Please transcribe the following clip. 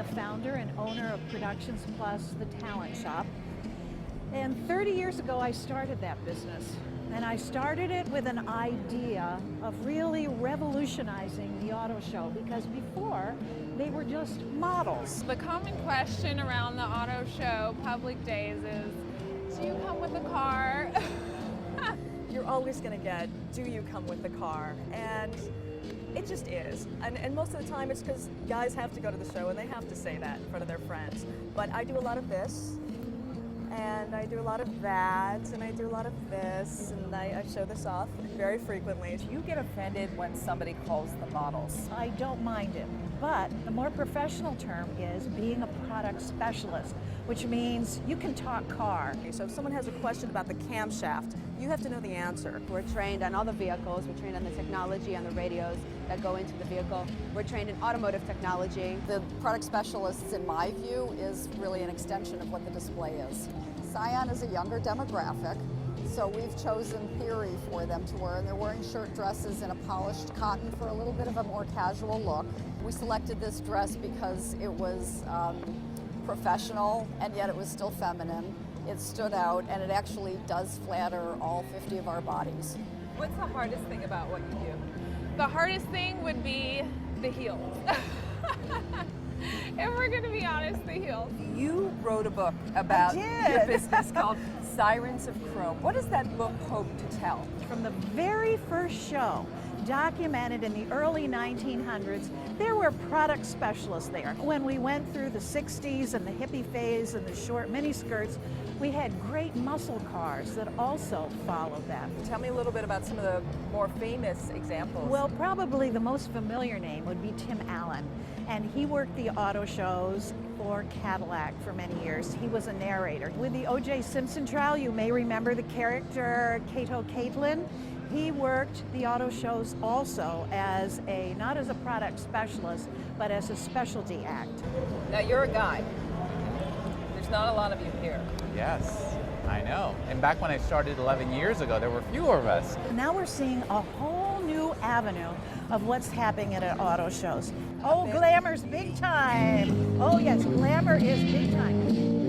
the founder and owner of Productions Plus, the talent shop. And 30 years ago, I started that business. And I started it with an idea of really revolutionizing the auto show, because before they were just models. The common question around the auto show public days is, do you come with a car? You're always going to get, do you come with the car? And it just is. And most of the time it's because guys have to go to the show and they have to say that in front of their friends. But I do a lot of this, and I do a lot of that, and I do a lot of this, and I show this off very frequently. Do you get offended when somebody calls them models? I don't mind it, but the more professional term is being a product specialist, which means you can talk car. So if someone has a question about the camshaft, you have to know the answer. We're trained on all the vehicles, we're trained on the technology, on the radios that go into the vehicle. We're trained in automotive technology. The product specialists, in my view, is really an extension of what the display is. Scion is a younger demographic, so we've chosen theory for them to wear, and they're wearing shirt dresses in a polished cotton for a little bit of a more casual look. We selected this dress because it was professional, and yet it was still feminine. It stood out, and it actually does flatter all 50 of our bodies. What's the hardest thing about what you do? The hardest thing would be the heels. If we're going to be honest, the heels. You wrote a book about your business called Sirens of Chrome. What does that book hope to tell? From the very first show, documented in the early 1900s, there were product specialists there. When we went through the 60s and the hippie phase and the short miniskirts, we had great muscle cars that also followed that. Tell me a little bit about some of the more famous examples. Well, probably the most familiar name would be Tim Allen, and he worked the auto shows for Cadillac for many years. He was a narrator. With the O.J. Simpson trial, you may remember the character Kato Caitlin. He worked the auto shows also as not as a product specialist, but as a specialty act. Now you're a guy. There's not a lot of you here. Yes, I know. And back when I started 11 years ago, there were fewer of us. Now we're seeing a whole new avenue of what's happening at auto shows. Oh, glamour's big time. Oh yes, glamour is big time.